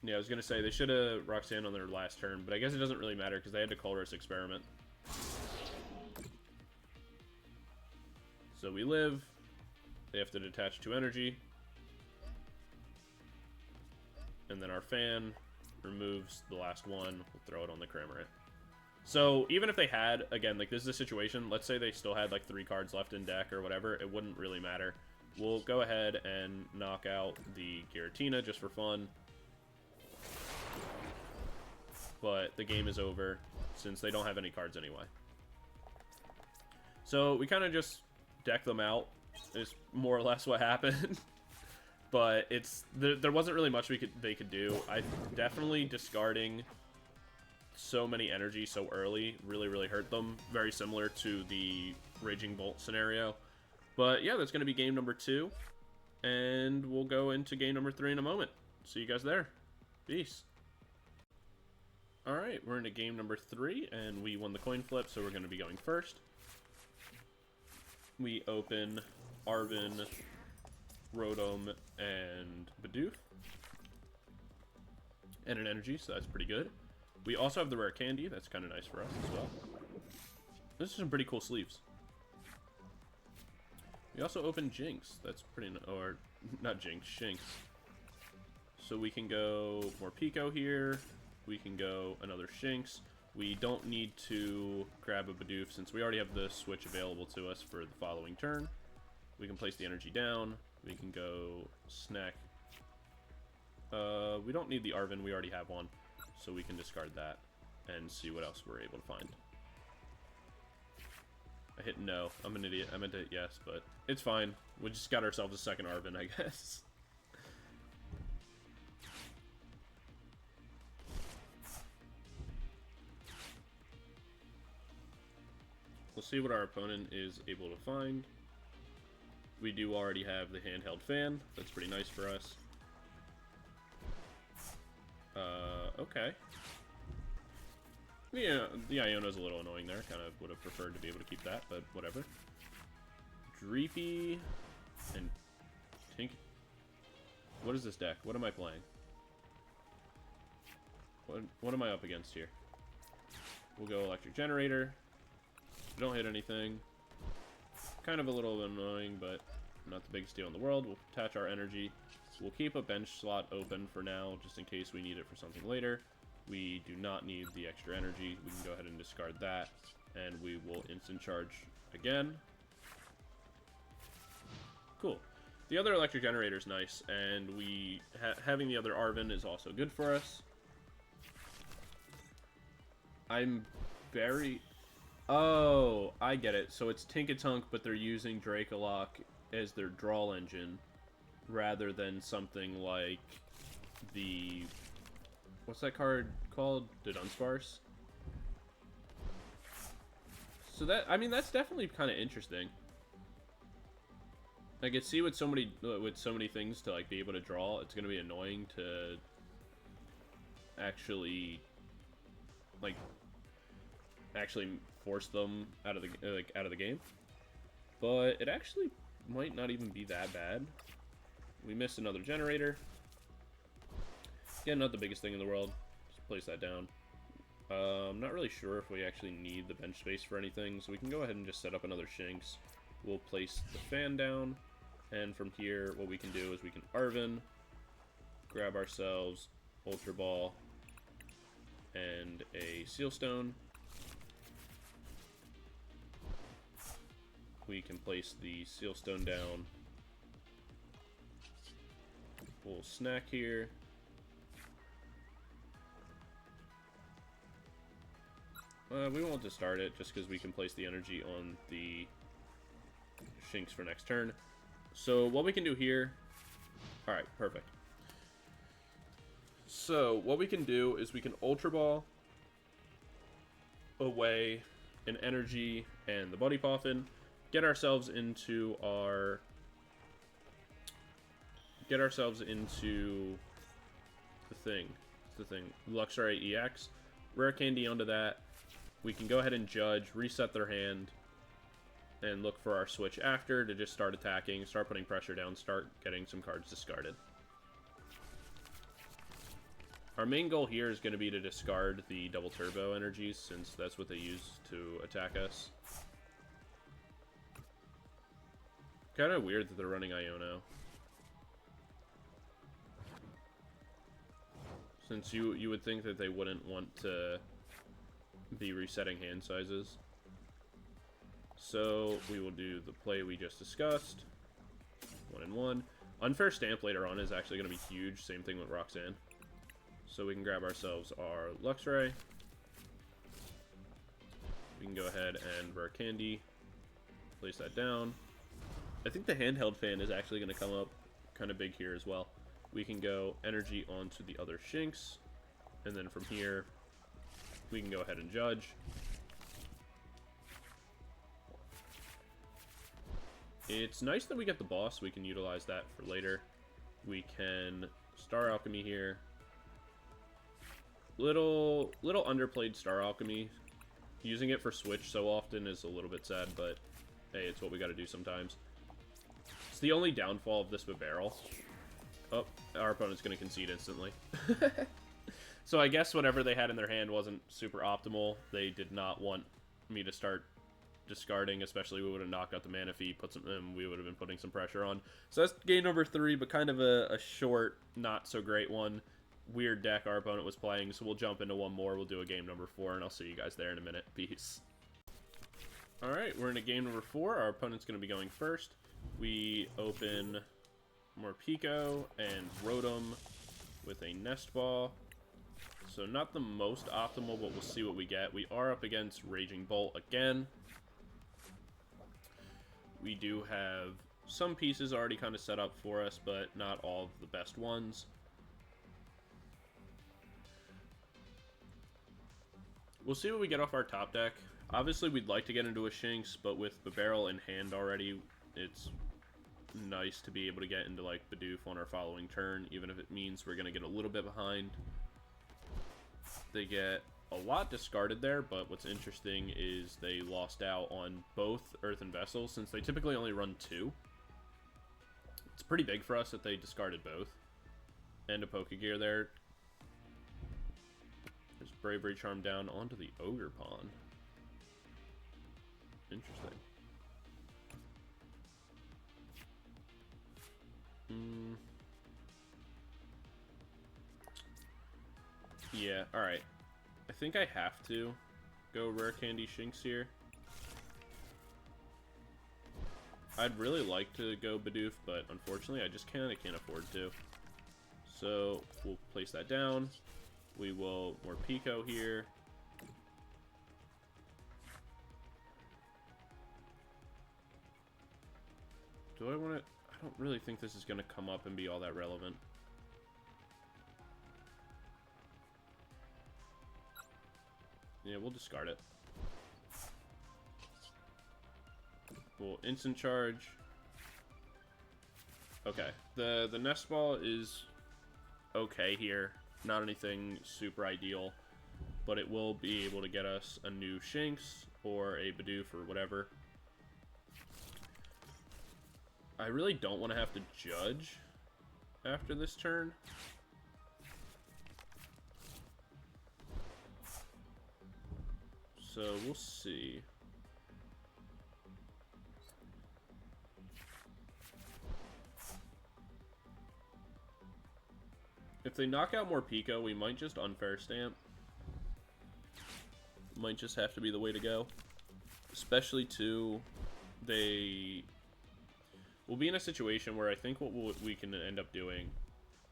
[SPEAKER 1] Yeah, I was going to say, they should have Roxanne on their last turn, but I guess it doesn't really matter because they had to Colress Experiment. So we live. They have to detach 2 energy. And then our fan removes the last one. We'll throw it on the Cramorant. So even if they had, again, like this is a situation, let's say they still had like 3 cards left in deck or whatever, it wouldn't really matter. We'll go ahead and knock out the Giratina just for fun. But the game is over since they don't have any cards anyway. So we kind of just deck them out is more or less what happened. But it's there wasn't really much they could do. I definitely discarding so many energy so early really hurt them. Very similar to the Raging Bolt scenario. But yeah, that's going to be game number 2. And we'll go into game number 3 in a moment. See you guys there. Peace. Alright, we're into game number 3, and we won the coin flip, so we're going to be going first. We open Arven, Rotom, and Bidoof. And an energy, so that's pretty good. We also have the Rare Candy, that's kind of nice for us as well. This is some pretty cool sleeves. We also open Jinx, that's pretty, or not Jinx, Shinx. So we can go Morpeko here, we can go another Shinx. We don't need to grab a Bidoof since we already have the switch available to us for the following turn. We can place the energy down, we can go snack. We don't need the Arven, we already have one. So we can discard that and see what else we're able to find. I hit no. I'm an idiot. I meant to hit yes, but it's fine. We just got ourselves a second Arven, I guess. We'll see what our opponent is able to find. We do already have the Handheld Fan. That's pretty nice for us. Okay. Yeah, the Iono's a little annoying there. Kind of would have preferred to be able to keep that, but whatever. Dreepy and Tink. What is this deck? What am I playing? What am I up against here? We'll go Electric Generator. Don't hit anything. Kind of a little annoying, but not the biggest deal in the world. We'll attach our energy. We'll keep a bench slot open for now, just in case we need it for something later. We do not need the extra energy. We can go ahead and discard that, and we will instant charge again. Cool. The other Electric Generator is nice, and having the other Arven is also good for us. I'm very... Oh, I get it. So it's Tinkatunk, but they're using Dracolock as their draw engine, rather than something like the... What's that card called? The Dunsparce? So that, I mean, that's definitely kind of interesting. I could see with so many things to like be able to draw, it's gonna be annoying to actually force them out of the game. But it actually might not even be that bad. We missed another generator. Again, not the biggest thing in the world. Just place that down. I'm not really sure if we actually need the bench space for anything, so we can go ahead and just set up another Shinx. We'll place the fan down, and from here, what we can do is we can Arven, grab ourselves Ultra Ball, and a Seal Stone. We can place the Seal Stone down. We'll snack here. We won't discard it, just because we can place the energy on the Shinx for next turn. So what we can do here... Alright, perfect. So what we can do is we can Ultra Ball away an energy and the Buddy Poffin, get ourselves into our... Get ourselves into the thing. Luxray EX. Rare Candy onto that. We can go ahead and Judge, reset their hand, and look for our switch after to just start attacking, start putting pressure down, start getting some cards discarded. Our main goal here is going to be to discard the double turbo energies, since that's what they use to attack us. Kind of weird that they're running Iono, since you would think that they wouldn't want to be resetting hand sizes. So we will do the play we just discussed. 1-1. Unfair Stamp later on is actually going to be huge. Same thing with Roxanne. So we can grab ourselves our Luxray. We can go ahead and Rare Candy. Place that down. I think the Handheld Fan is actually going to come up kind of big here as well. We can go energy onto the other Shinx. And then from here, we can go ahead and Judge. It's nice that we get the boss. We can utilize that for later. We can Star Alchemy here. Little underplayed Star Alchemy. Using it for Switch so often is a little bit sad, but hey, it's what we gotta do sometimes. It's the only downfall of this Bibarel. Oh, our opponent's gonna concede instantly. So I guess whatever they had in their hand wasn't super optimal. They did not want me to start discarding, especially we would have knocked out the mana if he puts them, we would have been putting some pressure on. So that's game number 3, but kind of a short, not so great one. Weird deck our opponent was playing, so we'll jump into one more. We'll do a game number 4, and I'll see you guys there in a minute. Peace. Alright, we're in a game number 4. Our opponent's going to be going first. We open Morpeko and Rotom with a Nest Ball. So not the most optimal, but we'll see what we get. We are up against Raging Bolt again. We do have some pieces already kind of set up for us, but not all of the best ones. We'll see what we get off our top deck. Obviously, we'd like to get into a Shinx, but with Bibarel in hand already, it's nice to be able to get into, like, Bidoof on our following turn, even if it means we're going to get a little bit behind. They get a lot discarded there, but what's interesting is they lost out on both Earthen Vessels, since they typically only run 2. It's pretty big for us that they discarded both. And a Pokegear there. There's Bravery Charm down onto the Ogre Pond. Interesting. Yeah, alright. I think I have to go Rare Candy Shinx here. I'd really like to go Bidoof, but unfortunately I just can't afford to. So we'll place that down. We will Morpeko here. Do I want to... I don't really think this is going to come up and be all that relevant. Yeah, we'll discard it. We'll instant charge. Okay. The Nest Ball is okay here. Not anything super ideal, but it will be able to get us a new Shinx or a Bidoof or whatever. I really don't want to have to Judge after this turn. So we'll see. If they knock out Morpeko, we might just Unfair Stamp. Might just have to be the way to go. Especially too, they will be in a situation where I think what we can end up doing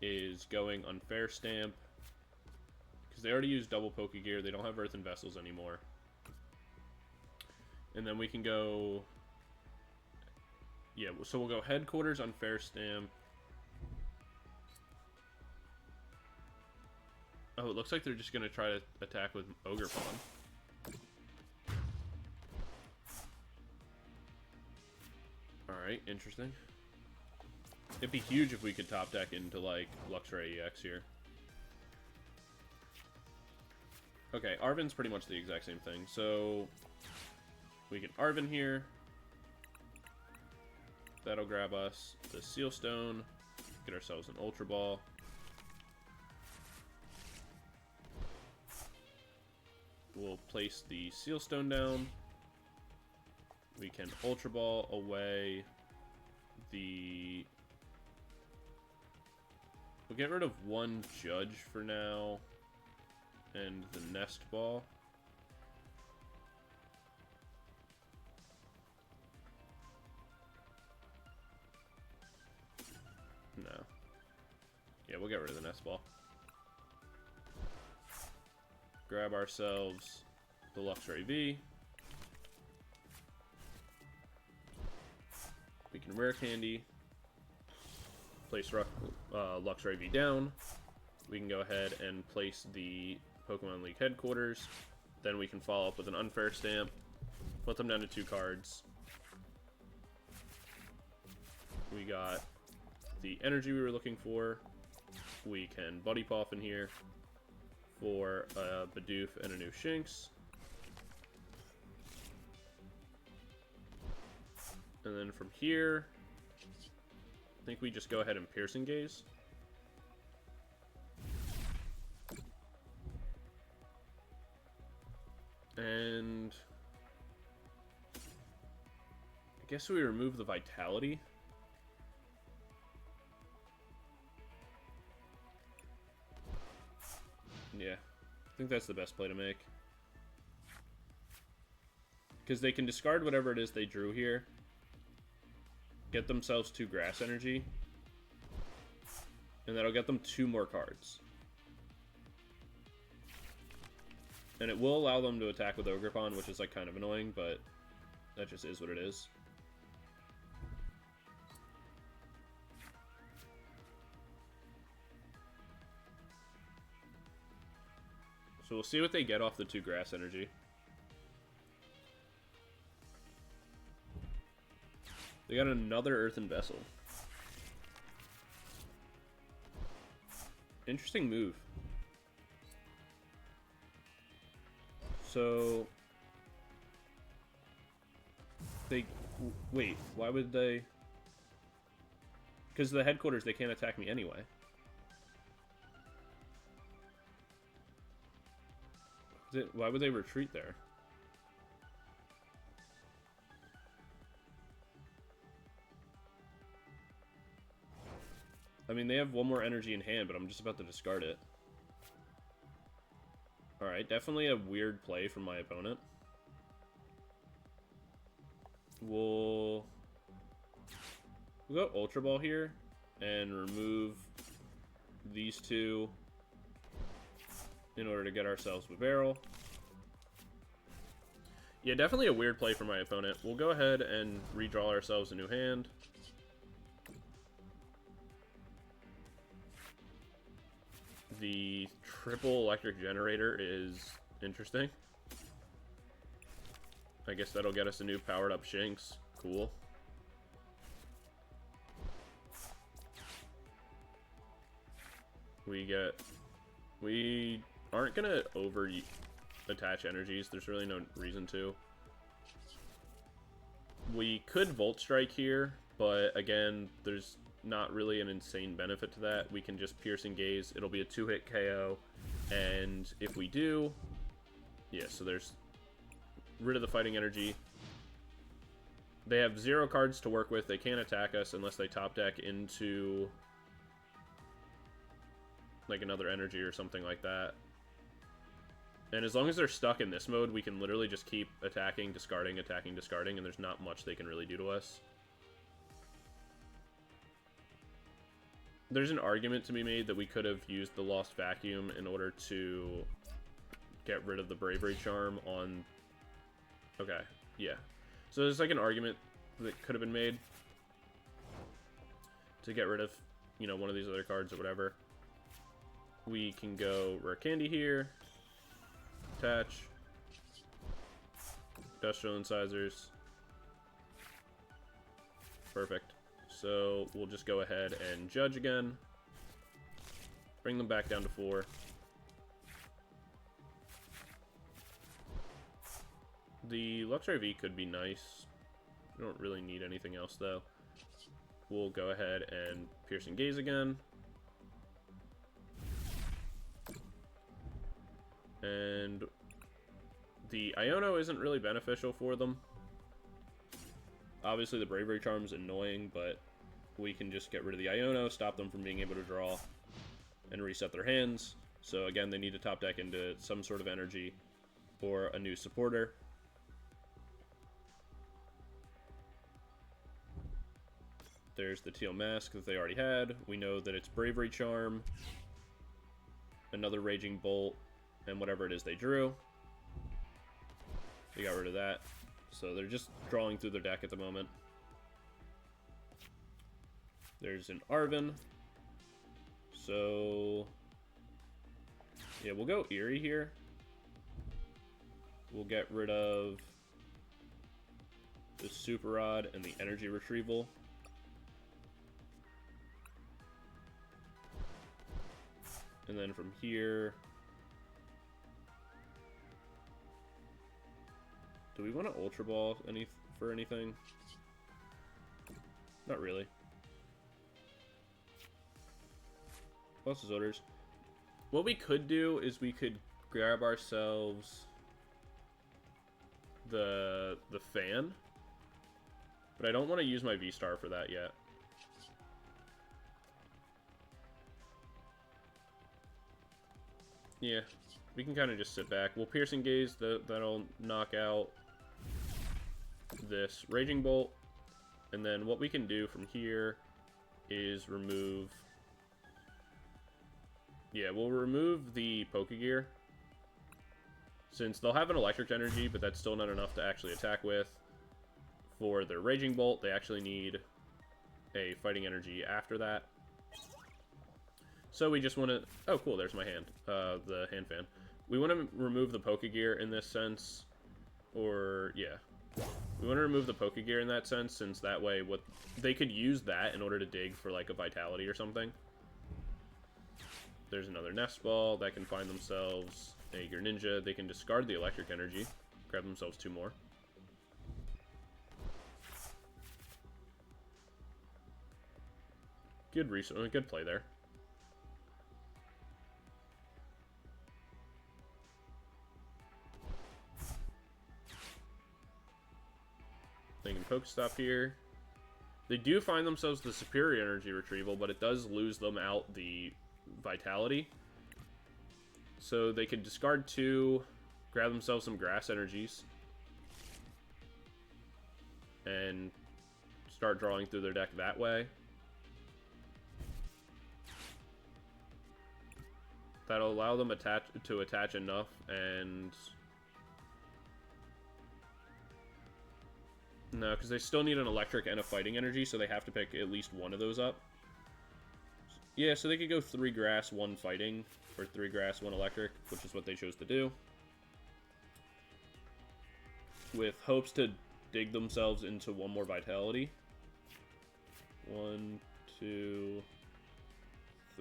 [SPEAKER 1] is going Unfair Stamp. Because they already use double Pokegear, they don't have Earthen Vessels anymore. And then we can go... Yeah, so we'll go Headquarters, Unfair Stamp. Oh, it looks like they're just going to try to attack with Ogre Pond. Alright, interesting. It'd be huge if we could top deck into, like, Luxray EX here. Okay, Arven's pretty much the exact same thing. So, we can Arven here. That'll grab us the Seal Stone. Get ourselves an Ultra Ball. we'll place the Seal Stone down. We can Ultra Ball away the... We'll get rid of one Judge for now, and the Nest Ball. No. Yeah, we'll get rid of the Nest Ball. Grab ourselves the Luxray V. We can Rare Candy. Place Luxray V down. We can go ahead and place the Pokemon League headquarters. Then we can follow up with an Unfair Stamp. Put them down to 2 cards. We got the energy we were looking for. We can Buddy Poffin here for a Bidoof and a new Shinx. And then from here, I think we just go ahead and Piercing Gaze. And I guess we remove the Vitality. Yeah, I think that's the best play to make. Because they can discard whatever it is they drew here. Get themselves 2 grass energy. And that'll get them 2 more cards. And it will allow them to attack with Ogerpon, which is like kind of annoying, but that just is what it is. So we'll see what they get off the 2 grass energy. They got another Earthen Vessel. Interesting move. So... Wait, why would they... Because the headquarters, they can't attack me anyway. Why would they retreat there? I mean, they have 1 more energy in hand, but I'm just about to discard it. Alright, definitely a weird play from my opponent. We'll go Ultra Ball here and remove these 2 in order to get ourselves Bibarel. Yeah, definitely a weird play for my opponent. We'll go ahead and redraw ourselves a new hand. The triple Electric Generator is interesting. I guess that'll get us a new powered up Shinx. Cool. We aren't gonna over attach energies. There's really no reason to. We could Volt Strike here, but again, there's not really an insane benefit to that. We can just Piercing Gaze. It'll be a 2-hit KO, and if we do, yeah, so there's rid of the fighting energy. They have 0 cards to work with. They can't attack us unless they top deck into like another energy or something like that. And as long as they're stuck in this mode, we can literally just keep attacking, discarding, and there's not much they can really do to us. There's an argument to be made that we could have used the Lost Vacuum in order to get rid of the Bravery Charm on... Okay, yeah. So there's like an argument that could have been made to get rid of, you know, one of these other cards or whatever. We can go Rare Candy here. Attach. Industrial Incisors. Perfect. So we'll just go ahead and Judge again. Bring them back down to 4. The Luxray V could be nice. We don't really need anything else though. We'll go ahead and Piercing Gaze again. And The Iono isn't really beneficial for them. Obviously, the Bravery Charm's annoying, but we can just get rid of the Iono, stop them from being able to draw, and reset their hands. So again, they need to top deck into some sort of energy or a new supporter. There's the Teal Mask that they already had. We know that it's Bravery Charm, another Raging Bolt, and whatever it is they drew. They got rid of that. So they're just drawing through their deck at the moment. There's an Arven. So yeah, we'll go Eri here. We'll get rid of the Super Rod and the Energy Retrieval. And then from here, do we want to Ultra Ball for anything? Not really. Boss's orders. What we could do is we could grab ourselves the fan, but I don't want to use my V-Star for that yet. Yeah, we can kind of just sit back. We'll Piercing Gaze, that'll knock out this Raging Bolt, and then what we can do from here is remove... Yeah, we'll remove the Pokegear, since they'll have an Electric Energy, but that's still not enough to actually attack with. For their Raging Bolt, they actually need a Fighting Energy after that. So we just want to... Oh, cool, there's my hand. The hand fan. We want to remove the Pokegear in this sense. Or, yeah. We want to remove the Pokegear in that sense, since that way they could use that in order to dig for, like, a Vitality or something. There's another Nest Ball that can find themselves a Greninja. They can discard the Electric Energy. Grab themselves 2 more. Good play there. They can Pokestop here. They do find themselves the Superior Energy Retrieval, but it does lose them out the Vitality. So they could discard 2, grab themselves some Grass Energies, and start drawing through their deck that way. That'll allow them to attach enough, and... No, because they still need an Electric and a Fighting Energy, so they have to pick at least one of those up. Yeah, so they could go 3 Grass, 1 Fighting, or 3 Grass, 1 Electric, which is what they chose to do. With hopes to dig themselves into 1 more Vitality. 1, 2,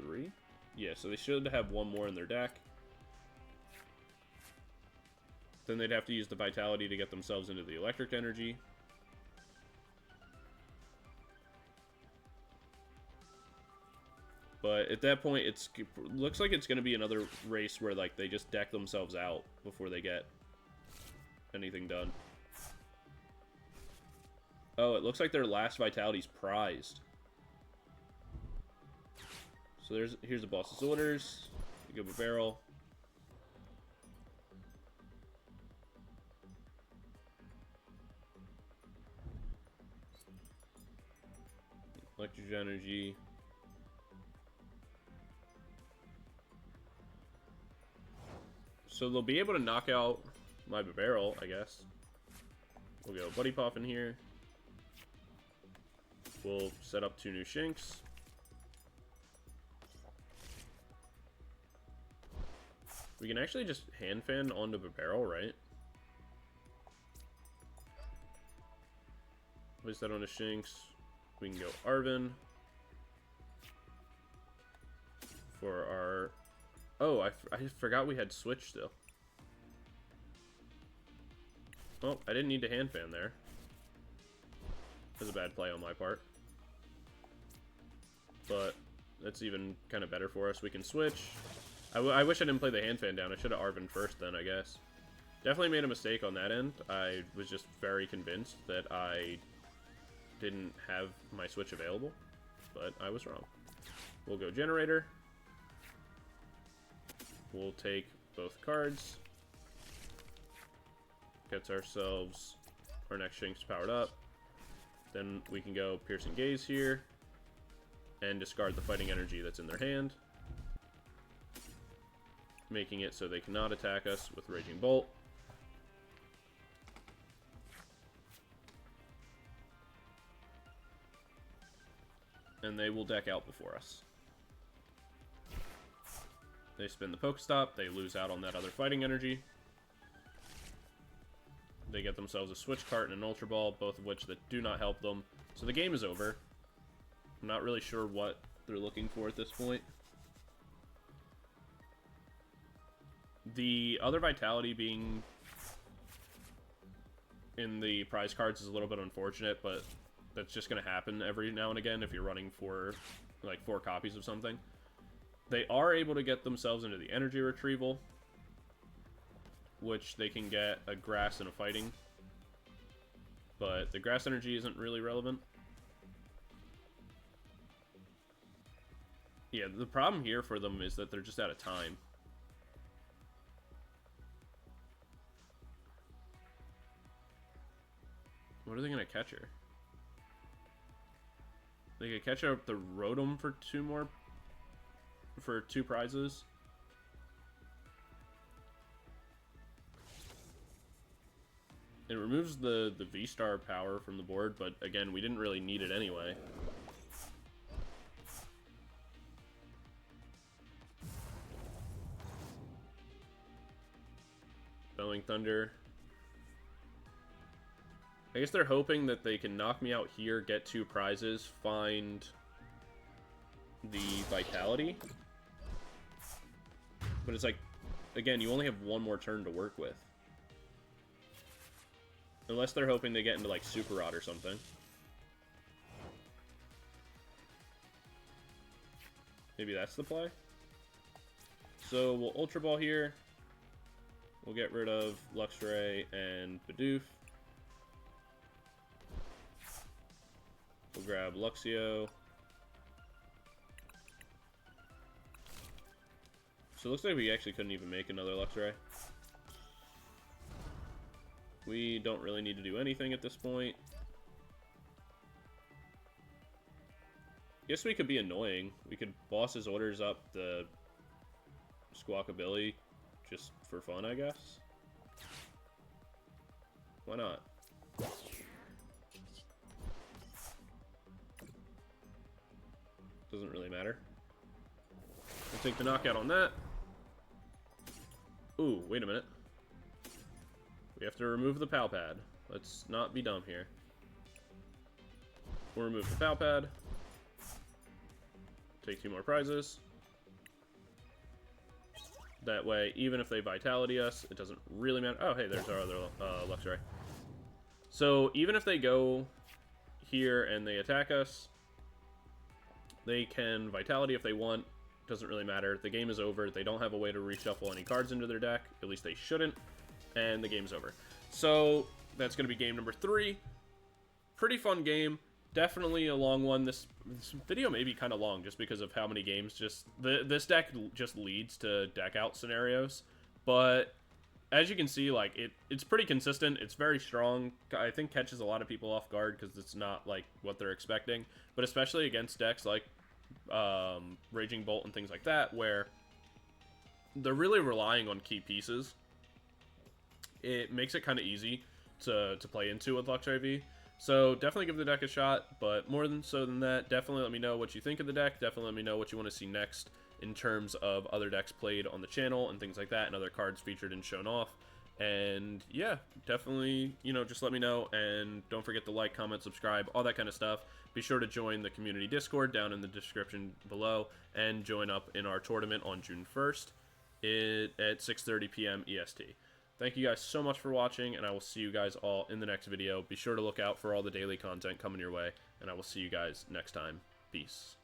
[SPEAKER 1] 3. Yeah, so they should have 1 more in their deck. Then they'd have to use the Vitality to get themselves into the Electric Energy. But at that point, it looks like it's going to be another race where, like, they just deck themselves out before they get anything done. Oh, it looks like their last Vitality's prized. So here's the boss's orders. We go Bibarel. Electric Energy. So they'll be able to knock out my Bibarel, I guess. We'll go Buddy Poffin here. We'll set up 2 new Shinx. We can actually just Hand Fan onto Bibarel, right? Place that on a Shinx. We can go Arven. For our... Oh, I forgot we had Switch still. Oh, I didn't need to Hand Fan there. That was a bad play on my part. But that's even kind of better for us. We can switch. I wish I didn't play the Hand Fan down. I should have Arven first then, I guess. Definitely made a mistake on that end. I was just very convinced that I didn't have my Switch available, but I was wrong. We'll go Generator. We'll take both cards. Gets ourselves our next Shinx powered up. Then we can go Piercing Gaze here and discard the fighting energy that's in their hand, making it so they cannot attack us with Raging Bolt. And they will deck out before us. They spin the Pokestop, they lose out on that other fighting energy. They get themselves a Switch Cart and an Ultra Ball, both of which that do not help them. So the game is over. I'm not really sure what they're looking for at this point. The other Vitality being in the prize cards is a little bit unfortunate, but that's just going to happen every now and again if you're running for like 4 copies of something. They are able to get themselves into the energy retrieval, which they can get a grass and a fighting, but the grass energy isn't really relevant. Yeah, the problem here for them is that they're just out of time. What are they going to catch her? They could catch up the Rotom for 2 prizes. It removes the V-Star power from the board, but again, we didn't really need it anyway. Belling Thunder. I guess they're hoping that they can knock me out here, get 2 prizes, find the Vitality. But it's like, again, you only have 1 more turn to work with. Unless they're hoping they get into, like, Super Rod or something. Maybe that's the play? So, we'll Ultra Ball here. We'll get rid of Luxray and Bidoof. We'll grab Luxio. So it looks like we actually couldn't even make another Luxray. We don't really need to do anything at this point. Guess we could be annoying. We could boss his orders up the Squawkabilly just for fun, I guess. Why not? Doesn't really matter. We'll take the knockout on that. Ooh, wait a minute. We have to remove the Pal Pad. Let's not be dumb here. We'll remove the Pal Pad. Take 2 more prizes. That way, even if they Vitality us, it doesn't really matter. Oh, hey, there's our other Luxray. So, even if they go here and they attack us, they can Vitality if they want. Doesn't really matter. The game is over. They don't have a way to reshuffle any cards into their deck. At least they shouldn't. And the game's over. So, that's going to be game number 3. Pretty fun game. Definitely a long one. This video may be kind of long just because of how many games just... This deck just leads to deck out scenarios. But as you can see, like, it's pretty consistent. It's very strong. I think catches a lot of people off guard because it's not, like, what they're expecting. But especially against decks like Raging Bolt and things like that, where they're really relying on key pieces. It makes it kind of easy to play into with Luxray V. So definitely give the deck a shot, but more than so than that, definitely let me know what you think of the deck. Definitely let me know what you want to see next in terms of other decks played on the channel and things like that, and other cards featured and shown off. And yeah, definitely, you know, just let me know, and don't forget to like, comment, subscribe, all that kind of stuff. Be sure to join the community Discord down in the description below, and join up in our tournament on June 1st at 6:30 p.m. EST. Thank you guys so much for watching, and I will see you guys all in the next video. Be sure to look out for all the daily content coming your way, and I will see you guys next time. Peace.